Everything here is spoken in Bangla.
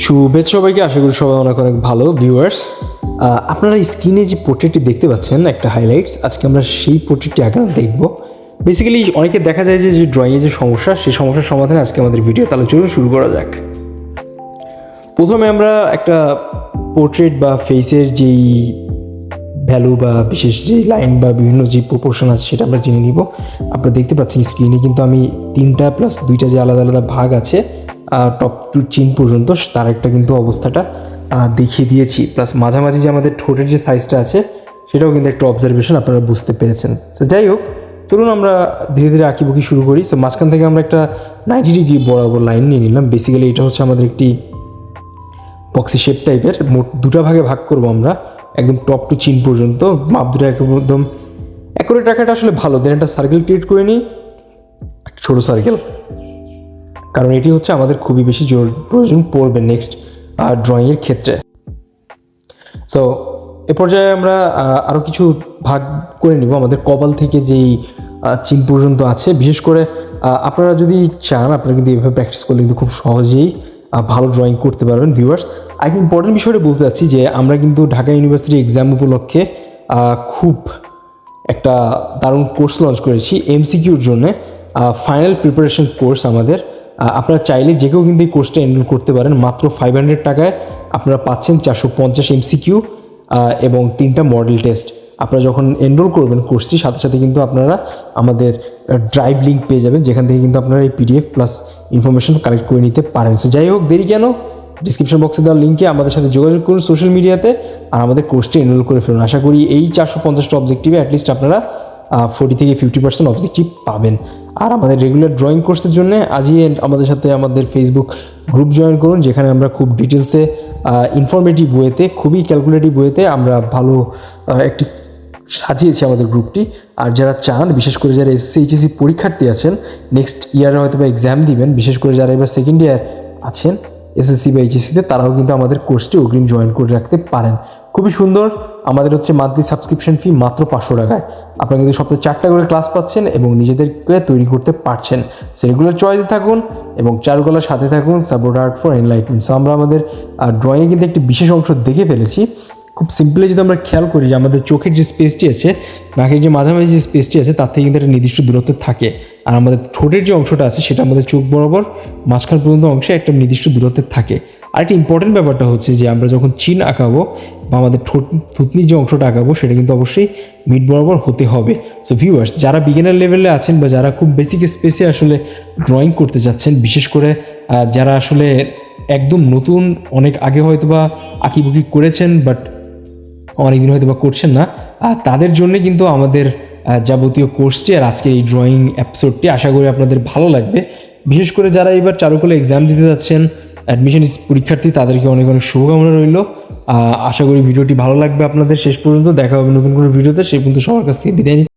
শুভেচ্ছা সবাইকে, আশা করি সবাই অনেক অনেক ভালো ভিউয়ার্স। আপনারা স্ক্রিনে যে পোর্ট্রেটটি দেখতে পাচ্ছেন, একটা হাইলাইটস, আজকে আমরা সেই পোর্ট্রেটটি আগে দেখব। বেসিক্যালি অনেকে দেখা যায় যে ড্রয়িংয়ে যে সমস্যা, সেই সমস্যার সমাধানে আজকে আমাদের ভিডিও। তাহলে চলুন শুরু করা যাক। প্রথমে আমরা একটা পোর্ট্রেট বা ফেসের যেই ভ্যালু বা বিশেষ যে লাইন বা বিভিন্ন যে প্রপোর্শন আছে সেটা আমরা জেনে নিব। আপনারা দেখতে পাচ্ছেন স্ক্রিনে কিন্তু আমি 3টা প্লাস 2টা যে আলাদা আলাদা ভাগ আছে টপ টু চিন পর্যন্ত, তার একটা কিন্তু অবস্থাটা দেখিয়ে দিয়েছি। প্লাস মাঝামাঝি যে আমাদের ঠোঁটের যে সাইজটা আছে সেটাও কিন্তু একটা অবজারভেশন আপনারা বুঝতে পেরেছেন। তো যাই হোক, চলুন আমরা ধীরে ধীরে আঁকিবুকি শুরু করি। সো মাঝখান থেকে আমরা একটা 90 ডিগ্রি বরাবর লাইন নিয়ে নিলাম। বেসিক্যালি এটা হচ্ছে আমাদের একটি বক্সি শেপ টাইপের। মোট দুটা ভাগে ভাগ করব আমরা, একদম টপ টু চিন পর্যন্ত। মাপ দুটো একদম অ্যাকুরেট রাখাটা আসলে ভালো। দেন একটা সার্কেল ক্রিয়েট করে নিই, ছোটো সার্কেল, কারণ এটি হচ্ছে আমাদের খুবই বেশি প্রয়োজন পড়বে নেক্সট ড্রয়িংয়ের ক্ষেত্রে। সো এ পর্যায়ে আমরা আরও কিছু ভাগ করে নিব আমাদের কপাল থেকে যেই চিন পর্যন্ত আছে। বিশেষ করে আপনারা যদি চান, আপনারা কিন্তু এইভাবে প্র্যাকটিস করলে কিন্তু খুব সহজেই ভালো ড্রয়িং করতে পারবেন। ভিউয়ার্স, আরেকটা ইম্পর্টেন্ট বিষয়টা বলতে চাচ্ছি যে আমরা কিন্তু ঢাকা ইউনিভার্সিটি এক্সাম উপলক্ষে খুব একটা দারুণ কোর্স লঞ্চ করেছি এমসিকিউর জন্য। ফাইনাল প্রিপারেশন কোর্স আমাদের। আপনারা চাইলে যে কেউ কিন্তু এই কোর্সটা এনরোল করতে পারেন। মাত্র 500 টাকায় আপনারা পাচ্ছেন 450 এমসিকিউ এবং 3টা মডেল টেস্ট। আপনারা যখন এনরোল করবেন কোর্সটি, সাথে সাথে কিন্তু আপনারা আমাদের ড্রাইভ লিঙ্ক পেয়ে যাবেন, যেখান থেকে কিন্তু আপনারা এই পিডিএফ প্লাস ইনফরমেশন কালেক্ট করে নিতে পারেন। সো যাই হোক, দেরি কেন, ডিসক্রিপশন বক্সে দেওয়া লিঙ্কে আমাদের সাথে যোগাযোগ করুন সোশ্যাল মিডিয়াতে, আর আমাদের কোর্সটি এনরোল করে ফেলুন। আশা করি এই 450টা অবজেক্টিভে অ্যাটলিস্ট আপনারা 40 থেকে 50% অবজেক্টিভ পাবেন। আর আমাদের রেগুলার ড্রয়িং কোর্সের জন্য আজই আমাদের সাথে আমাদের ফেসবুক গ্রুপ জয়েন করুন, যেখানে আমরা খুব ডিটেলসে ইনফরমেটিভ ওয়েতে, খুবই ক্যালকুলেটিভ ওয়েতে আমরা ভালো একটি সাজিয়েছি আমাদের গ্রুপটি। আর যারা চান, বিশেষ করে যারা এসএসসি এইচএসসি পরীক্ষার্থী আছেন, নেক্সট ইয়ারে হয়তো বা এক্সাম দিবেন, বিশেষ করে যারা এবার সেকেন্ড ইয়ার আছেন এসএসসি বা এইচএসসিতে, তারাও কিন্তু আমাদের কোর্সটি অগ্রিম জয়েন করে রাখতে পারেন। খুবই সুন্দর। আমাদের হচ্ছে মান্থলি সাবস্ক্রিপশন ফি মাত্র 500 টাকায়। আপনারা কিন্তু সপ্তাহে 4টা করে ক্লাস পাচ্ছেন এবং নিজেদেরকে তৈরি করতে পারছেন। সো রেগুলার চয়েসে থাকুন এবং চারুকলার সাথে থাকুন, support art for enlightenment. So আমরা আমাদের ড্রয়িংয়ে কিন্তু একটি বিশেষ অংশ দেখে ফেলেছি। খুব সিম্পলি যদি আমরা খেয়াল করি যে আমাদের চোখের যে স্পেসটি আছে, নাকের যে মাঝামাঝি যে স্পেসটি আছে, তার থেকে কিন্তু একটা নির্দিষ্ট দূরত্বে থাকে। আর আমাদের ঠোঁটের যে অংশটা আছে সেটা আমাদের চোখ বরাবর মাঝখান পর্যন্ত অংশে একটা নির্দিষ্ট দূরত্বে থাকে। আর একটা ইম্পর্টেন্ট ব্যাপারটা হচ্ছে যে আমরা যখন চিন আঁকাবো বা আমাদের থুতনির যে অংশটা আঁকাবো, সেটা কিন্তু অবশ্যই মিড বরাবর হতে হবে। সো ভিউয়ার্স, যারা বিগিনার লেভেলে আছেন বা যারা খুব বেসিক স্পেসে আসলে ড্রয়িং করতে যাচ্ছেন, বিশেষ করে যারা আসলে একদম নতুন, অনেক আগে হয়তো বা আঁকিবুকি করেছেন বাট অনেকদিন হয়তো বা করছেন না, তাদের জন্য কিন্তু আমাদের যাবতীয় কোর্সটি আর আজকের এই ড্রয়িং এপিসোডটি আশা করি আপনাদের ভালো লাগবে। বিশেষ করে যারা এবার চারুকলা এক্সাম দিতে যাচ্ছেন, অ্যাডমিশন পরীক্ষার্থী, তাদেরকে অনেক অনেক শুভকামনা রইল। আশা করি ভিডিওটি ভালো লাগবে আপনাদের। শেষ পর্যন্ত দেখা হবে নতুন কোনো ভিডিওতে। সেই পর্যন্ত সবার কাছ থেকে বিদায় নিচ্ছি।